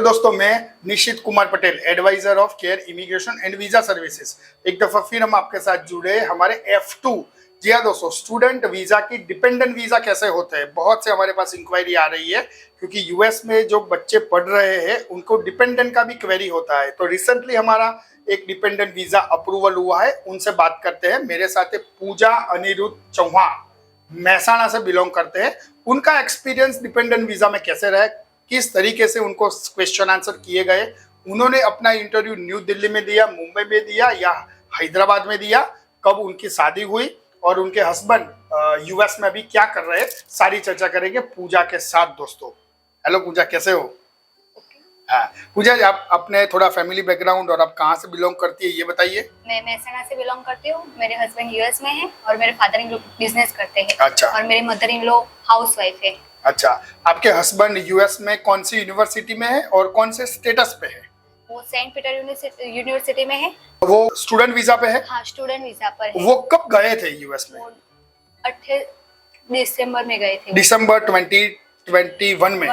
Hello दोस्तों, मैं Nishit Kumar Patel, advisor of Care Immigration and visa services. एक दफा फिर हम आपके साथ जुड़े हमारे F2। जी हाँ दोस्तों, स्टूडेंट वीजा की डिपेंडेंट वीजा कैसे होते हैं, बहुत से हमारे पास इंक्वायरी आ रही है क्योंकि यूएस में जो बच्चे पढ़ रहे हैं उनको डिपेंडेंट का भी क्वेरी होता है। तो रिसेंटली हमारा एक डिपेंडेंट वीजा अप्रूवल हुआ है, उनसे बात करते हैं। मेरे साथ पूजा अनिरुद्ध चौहान, महसाणा से बिलोंग करते हैं। उनका एक्सपीरियंस डिपेंडेंट वीजा में कैसे रहा, किस तरीके से उनको क्वेश्चन आंसर किए गए, उन्होंने अपना इंटरव्यू न्यू दिल्ली में दिया, मुंबई में दिया या हैदराबाद में दिया, कब उनकी शादी हुई और उनके हस्बैंड यूएस में अभी क्या कर रहे हैं, सारी चर्चा करेंगे पूजा के साथ दोस्तों। हेलो पूजा, कैसे हो? हाँ पूजा, आप अपने थोड़ा फैमिली बैकग्राउंड और आप कहाँ से बिलोंग करती है ये बताइए। मैं महसाणा से बिलोंग करती हूँ। मेरे हस्बैंड यूएस में हैं और मेरे फादर इन लॉ बिजनेस करते हैं। अच्छा। और मेरी मदर इन लॉ हाउसवाइफ है। अच्छा, आपके हस्बैंड यूएस में कौन सी यूनिवर्सिटी में है और कौन से स्टेटस पे है? वो सेंट पीटर यूनिवर्सिटी में है। वो स्टूडेंट वीजा पे है? हाँ, स्टूडेंट वीजा पर है। वो कब गए थे यूएस में? 28 दिसंबर में गए थे। दिसंबर 2021 में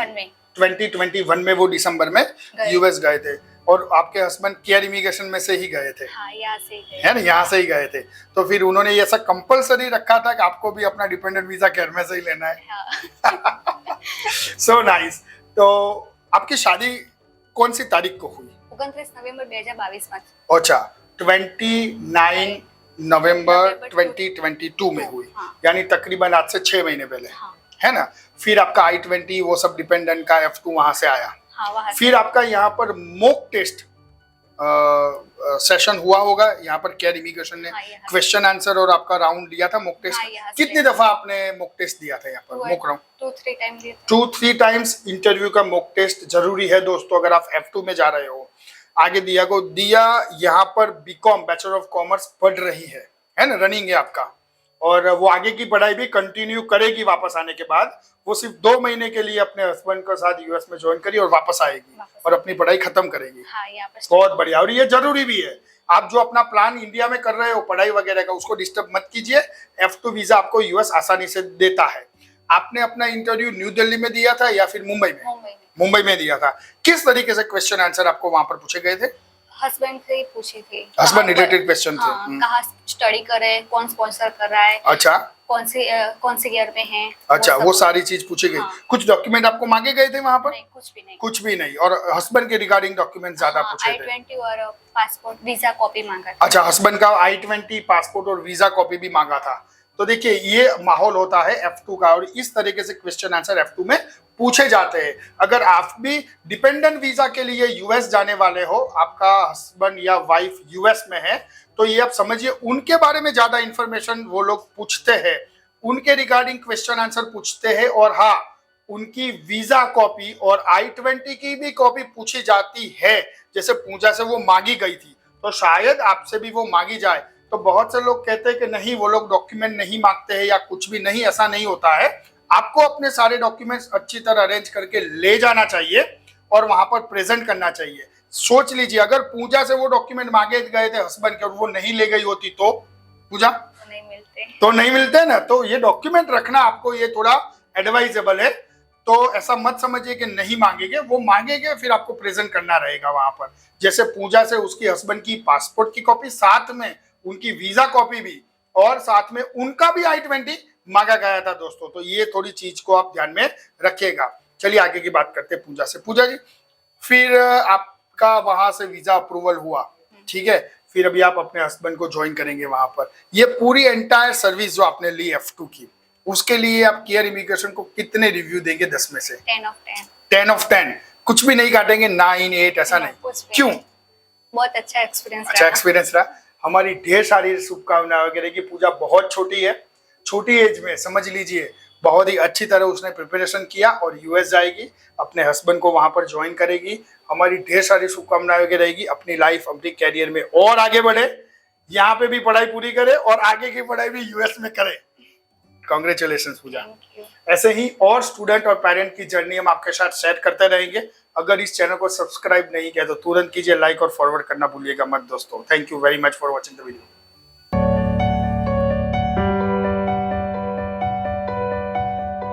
2021 में वो दिसंबर में यूएस गए थे। और आपके हस्बैंड केयर इमिग्रेशन में से ही गए थे? हाँ, यहाँ से ही गए, है ना, यहाँ से ही गए थे। तो फिर उन्होंने ये ऐसा कंपलसरी रखा था कि आपको भी अपना डिपेंडेंट वीजा केयर में से ही लेना है। हाँ। So nice. तो आपकी शादी कौन सी तारीख को हुई? 29 नवंबर 2022 में। अच्छा, 29 नवंबर 2022 में हुई। हाँ। यानी तकरीबन आज से 6 महीने पहले। हाँ। है ना। फिर आपका I-20 वो सब डिपेंडेंट का F2 वहां से आया। हाँ, वहाँ फिर आपका यहाँ पर मॉक टेस्ट सेशन हुआ होगा, यहाँ पर केयर इमिग्रेशन ने क्वेश्चन आंसर और आपका राउंड लिया था मॉक टेस्ट। कितनी दफा आपने मॉक टेस्ट दिया था यहाँ पर? मॉक राउंड 2-3 टाइम्स इंटरव्यू का मॉक टेस्ट जरूरी है दोस्तों, अगर आप F2 में जा रहे हो। आगे दिया यहाँ पर बीकॉम बैचलर ऑफ कॉमर्स पढ़ रही है ना, रनिंग है आपका, और वो आगे की पढ़ाई भी कंटिन्यू करेगी। वापस आने के बाद वो सिर्फ 2 महीने के लिए अपने हस्बैंड के साथ यूएस में ज्वाइन करी और वापस आएगी और अपनी पढ़ाई खत्म करेगी। हाँ, बहुत बढ़िया, और ये जरूरी भी है। आप जो अपना प्लान इंडिया में कर रहे हो पढ़ाई वगैरह का, उसको डिस्टर्ब मत कीजिए। F2 वीजा आपको यूएस आसानी से देता है। आपने अपना इंटरव्यू न्यू दिल्ली में दिया था या फिर मुंबई में? मुंबई में दिया था। किस तरीके से क्वेश्चन आंसर आपको वहां पर पूछे गए थे? हस्बैंड से ही पूछे थे। हस्बैंड रिलेटेड क्वेश्चन थे। कहाँ स्टडी कर रहे हैं, कौन स्पॉन्सर कर रहा है, अच्छा, कौन से ईयर में है। अच्छा, वो सारी चीज पूछी गई। कुछ डॉक्यूमेंट आपको मांगे गए थे वहां पर? नहीं, कुछ भी नहीं। कुछ भी नहीं। और हस्बैंड के रिगार्डिंग डॉक्यूमेंट ज्यादा पूछे थे? I-20 और पासपोर्ट वीजा कॉपी मांगा था। अच्छा, हस्बैंड का I-20 पासपोर्ट और वीजा कॉपी भी मांगा था। तो देखिए, ये माहौल होता है F2 का, और इस तरीके से क्वेश्चन आंसर F2 में पूछे जाते हैं। अगर आप भी डिपेंडेंट वीजा के लिए यूएस जाने वाले हो, आपका हस्बैंड या वाइफ यूएस में है, तो ये आप समझिए उनके बारे में ज्यादा इंफॉर्मेशन वो लोग पूछते हैं, उनके रिगार्डिंग क्वेश्चन आंसर पूछते हैं। और हाँ, उनकी वीजा कॉपी और I-20 की भी कॉपी पूछी जाती है। जैसे पूजा से वो मांगी गई थी, तो शायद आपसे भी वो मांगी जाए। तो बहुत से लोग कहते हैं कि नहीं, वो लोग डॉक्यूमेंट नहीं मांगते हैं या कुछ भी नहीं, ऐसा नहीं होता है। आपको अपने सारे डॉक्यूमेंट्स अच्छी तरह अरेंज करके ले जाना चाहिए और वहां पर प्रेजेंट करना चाहिए। सोच लीजिए, अगर पूजा से वो डॉक्यूमेंट मांगे गए थे हस्बैंड के और वो नहीं ले गई होती तो पूजा तो नहीं मिलते ना। तो ये डॉक्यूमेंट रखना आपको ये थोड़ा एडवाइजेबल है। तो ऐसा मत समझिए कि नहीं मांगेंगे, वो मांगेंगे, फिर आपको प्रेजेंट करना रहेगा वहां पर। जैसे पूजा से उसकी हस्बैंड की पासपोर्ट की कॉपी, साथ में उनकी वीजा कॉपी भी, और साथ में उनका भी I-20 मांगा गया था दोस्तों। तो ये थोड़ी चीज को आप ध्यान में रखिएगा। चलिए आगे की बात करते हैं पूजा से। पूजा जी, फिर आपका वहां से वीजा अप्रूवल हुआ, ठीक है। फिर अभी आप अपने हस्बैंड को ज्वाइन करेंगे वहां पर। ये पूरी एंटायर सर्विस जो आपने ली F2 की, उसके लिए आप केयर इमिग्रेशन को कितने रिव्यू देंगे 10 में से? 10 ऑफ 10। कुछ भी नहीं काटेंगे, 9, 8 ऐसा नहीं? क्यों? बहुत अच्छा एक्सपीरियंस अच्छा एक्सपीरियंस रहा। हमारी ढेर सारी शुभकामनाएं वगैरह की। पूजा बहुत छोटी है, छोटी एज में समझ लीजिए बहुत ही अच्छी तरह उसने प्रिपरेशन किया और यूएस जाएगी, अपने हस्बैंड को वहां पर ज्वाइन करेगी। हमारी ढेर सारी शुभकामनाएं वगैरह रहेगी। अपनी लाइफ, अपनी कैरियर में और आगे बढ़े, यहाँ पे भी पढ़ाई पूरी करे और आगे की पढ़ाई भी यूएस में करे। कांग्रेचुलेशंस पूजा। ऐसे ही और स्टूडेंट और पेरेंट की जर्नी हम आपके साथ शेयर करते रहेंगे। अगर इस चैनल को सब्सक्राइब नहीं किया तो तुरंत कीजिए, लाइक और फॉरवर्ड करना भूलिएगा मत दोस्तों। Thank you very much for watching the video.